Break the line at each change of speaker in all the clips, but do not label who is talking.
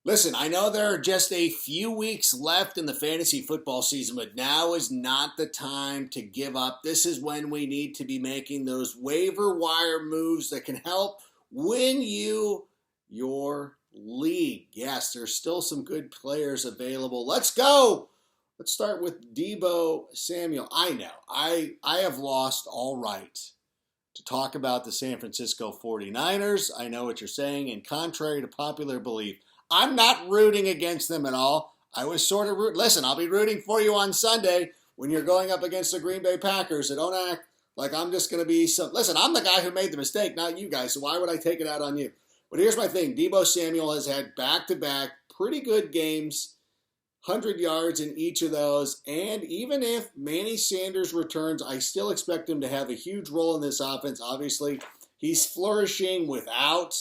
Listen, I know there are just a few weeks left in the fantasy football season, but now is not the time to give up. This is when we need to be making those waiver wire moves that can help win you your league. Yes, there's still some good players available. Let's go. Let's start with Debo Samuel. I know I have lost all right to talk about the San Francisco 49ers. I know what you're saying, and contrary to popular belief, I'm not rooting against them at all. I was sort of Listen, I'll be rooting for you on Sunday when you're going up against the Green Bay Packers. So don't act like I'm just going to be some. Listen, I'm the guy who made the mistake, not you guys. So why would I take it out on you? But here's my thing: Debo Samuel has had back-to-back pretty good games, 100 yards in each of those. And even if Manny Sanders returns, I still expect him to have a huge role in this offense. Obviously, he's flourishing without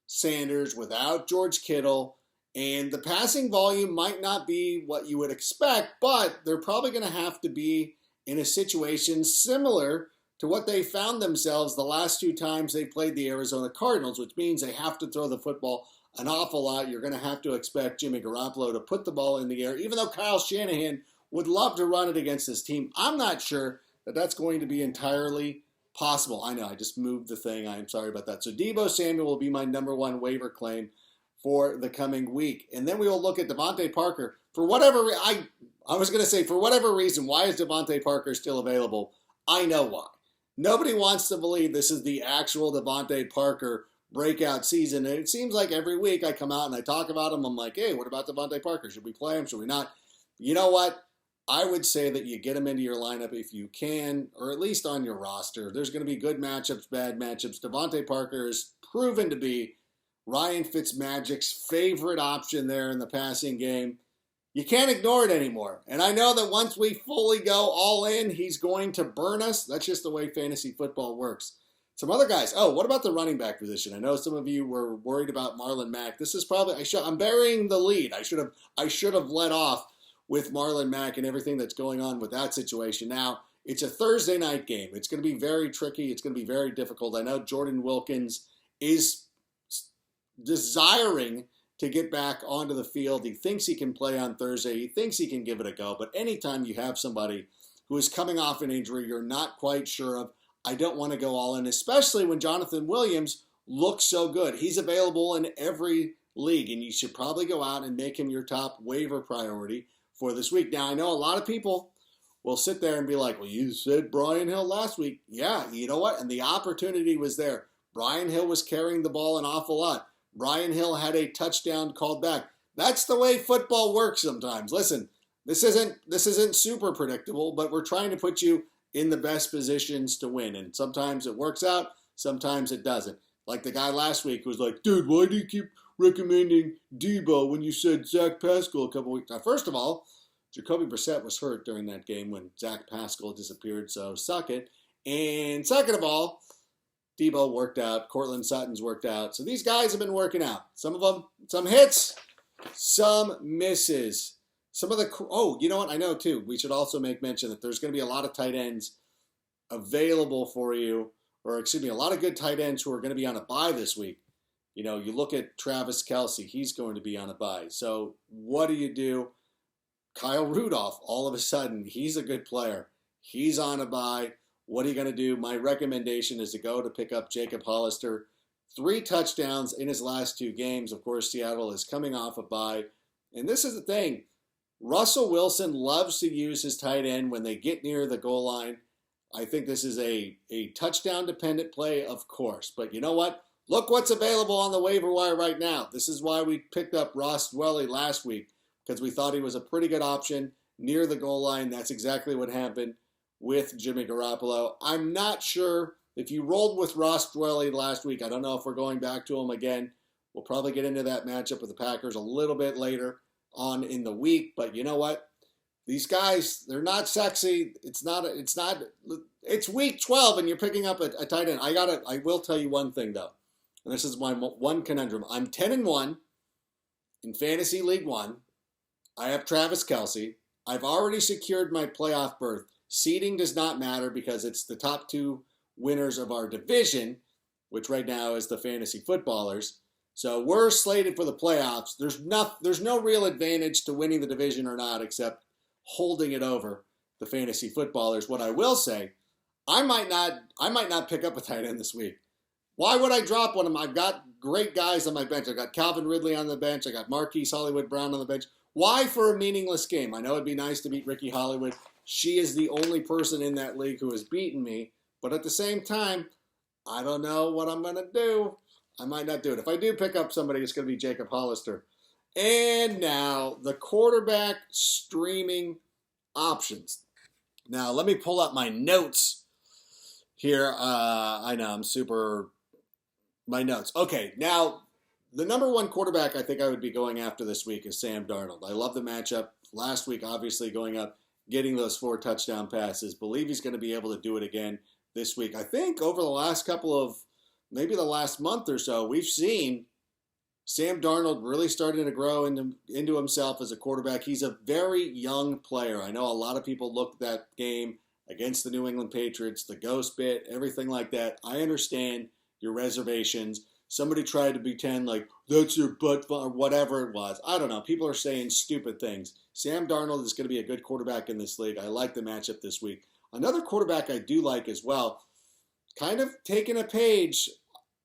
Sanders, without George Kittle, and the passing volume might not be what you would expect, but they're probably going to have to be in a situation similar to what they found themselves the last two times they played the Arizona Cardinals, which means they have to throw the football an awful lot. You're going to have to expect Jimmy Garoppolo to put the ball in the air, even though Kyle Shanahan would love to run it against his team. I'm not sure that that's going to be entirely possible. I know, I just moved the thing. I'm sorry about that. So Debo Samuel will be my number one waiver claim for the coming week. And then we will look at Devontae Parker. For whatever I was going to say, for whatever reason, why is Devontae Parker still available? I know why. Nobody wants to believe this is the actual Devontae Parker breakout season. And it seems like every week I come out and I talk about him. I'm like, hey, what about Devontae Parker? Should we play him? Should we not? You know what? I would say that you get him into your lineup if you can, or at least on your roster. There's going to be good matchups, bad matchups. Devontae Parker is proven to be Ryan Fitzmagic's favorite option there in the passing game. You can't ignore it anymore. And I know that once we fully go all in, he's going to burn us. That's just the way fantasy football works. Some other guys. Oh, what about the running back position? I know some of you were worried about Marlon Mack. This is probably I'm burying the lead. I should have let off with Marlon Mack and everything that's going on with that situation. Now, it's a Thursday night game. It's going to be very tricky. It's going to be very difficult. I know Jordan Wilkins is desiring to get back onto the field. He thinks he can play on Thursday. He thinks he can give it a go. But anytime you have somebody who is coming off an injury you're not quite sure of, I don't want to go all in, especially when Jonathan Williams looks so good. He's available in every league, and you should probably go out and make him your top waiver priority for this week. Now, I know a lot of people will sit there and be like, well, you said Brian Hill last week. Yeah, you know what? And the opportunity was there. Brian Hill was carrying the ball an awful lot. Brian Hill had a touchdown called back. That's the way football works sometimes. Listen, this isn't super predictable, but we're trying to put you in the best positions to win. And sometimes it works out, sometimes it doesn't. Like the guy last week who was like, dude, why do you keep recommending Debo when you said Zach Pascal a couple weeks? Now, first of all, Jacoby Brissett was hurt during that game when Zach Pascal disappeared, so suck it. And second of all, Debo worked out. Cortland Sutton's worked out. So these guys have been working out. Some of them, some hits, some misses. Some of the, you know what? I know too. We should also make mention that there's going to be a lot of tight ends available for you, or excuse me, a lot of good tight ends who are going to be on a bye this week. You know, you look at Travis Kelce, he's going to be on a bye. So what do? Kyle Rudolph, all of a sudden, he's a good player. He's on a bye. What are you going to do? My recommendation is to go to pick up Jacob Hollister. 3 touchdowns in his last 2 games. Of course, Seattle is coming off a bye. And this is the thing. Russell Wilson loves to use his tight end when they get near the goal line. I think this is a touchdown-dependent play, of course. But you know what? Look what's available on the waiver wire right now. This is why we picked up Ross Dwelley last week, because we thought he was a pretty good option near the goal line. That's exactly what happened with Jimmy Garoppolo. I'm not sure if you rolled with Ross Dwelley last week. I don't know if we're going back to him again. We'll probably get into that matchup with the Packers a little bit later on in the week. But you know what? These guys, they're not sexy. It's week 12 and you're picking up a tight end. I will tell you one thing though. And this is my one conundrum. I'm 10-1 in Fantasy League 1. I have Travis Kelce. I've already secured my playoff berth. Seeding does not matter because it's the top 2 winners of our division, which right now is the fantasy footballers. So we're slated for the playoffs. There's no real advantage to winning the division or not, except holding it over the fantasy footballers. What I will say, I might not pick up a tight end this week. Why would I drop one of them? I've got great guys on my bench. I've got Calvin Ridley on the bench. I got Marquise Hollywood Brown on the bench. Why for a meaningless game? I know it'd be nice to beat Ricky Hollywood. She is the only person in that league who has beaten me. But at the same time, I don't know what I'm going to do. I might not do it. If I do pick up somebody, it's going to be Jacob Hollister. And now the quarterback streaming options. Now let me pull up my notes here. I know I'm super... My notes. Okay, now the number one quarterback I think I would be going after this week is Sam Darnold. I love the matchup. Last week, obviously, going up, getting those 4 touchdown passes. Believe he's going to be able to do it again this week. I think over the last couple of, maybe the last month or so, we've seen Sam Darnold really starting to grow into himself as a quarterback. He's a very young player. I know a lot of people looked at that game against the New England Patriots, the ghost bit, everything like that. I understand your reservations. Somebody tried to pretend like that's your butt or whatever it was. I don't know. People are saying stupid things. Sam Darnold is going to be a good quarterback in this league. I like the matchup this week. Another quarterback I do like as well, kind of taking a page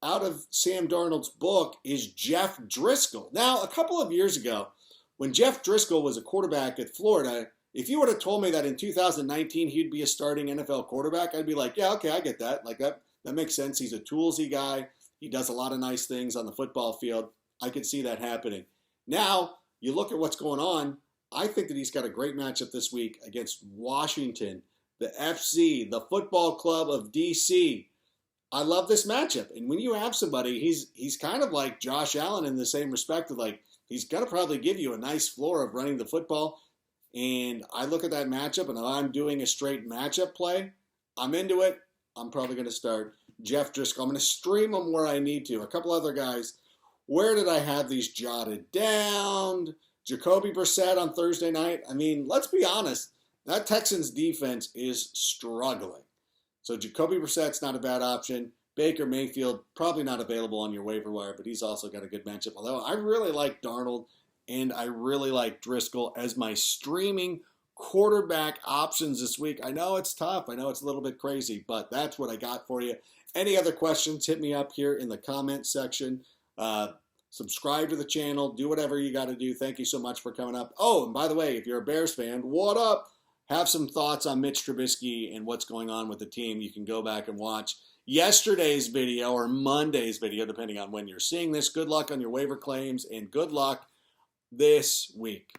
out of Sam Darnold's book, is Jeff Driscoll. Now, a couple of years ago, when Jeff Driscoll was a quarterback at Florida, if you would have told me that in 2019 he'd be a starting NFL quarterback, I'd be like, yeah, okay, I get that. Like that makes sense. He's a toolsy guy. He does a lot of nice things on the football field. I could see that happening. Now, you look at what's going on. I think that he's got a great matchup this week against Washington, the FC, the Football Club of D.C. I love this matchup. And when you have somebody, he's kind of like Josh Allen in the same respect of like, he's going to probably give you a nice floor of running the football. And I look at that matchup, and if I'm doing a straight matchup play, I'm into it. I'm probably going to start Jeff Driscoll. I'm going to stream them where I need to. A couple other guys. Where did I have these jotted down? Jacoby Brissett on Thursday night. I mean, let's be honest. That Texans defense is struggling. So Jacoby Brissett's not a bad option. Baker Mayfield, probably not available on your waiver wire, but he's also got a good matchup. Although I really like Darnold, and I really like Driscoll as my streaming quarterback options this week. I know it's tough. I know it's a little bit crazy, but that's what I got for you. Any other questions, hit me up here in the comment section. Subscribe to the channel. Do whatever you got to do. Thank you so much for coming up. Oh, and by the way, if you're a Bears fan, what up? Have some thoughts on Mitch Trubisky and what's going on with the team. You can go back and watch yesterday's video or Monday's video, depending on when you're seeing this. Good luck on your waiver claims, and good luck this week.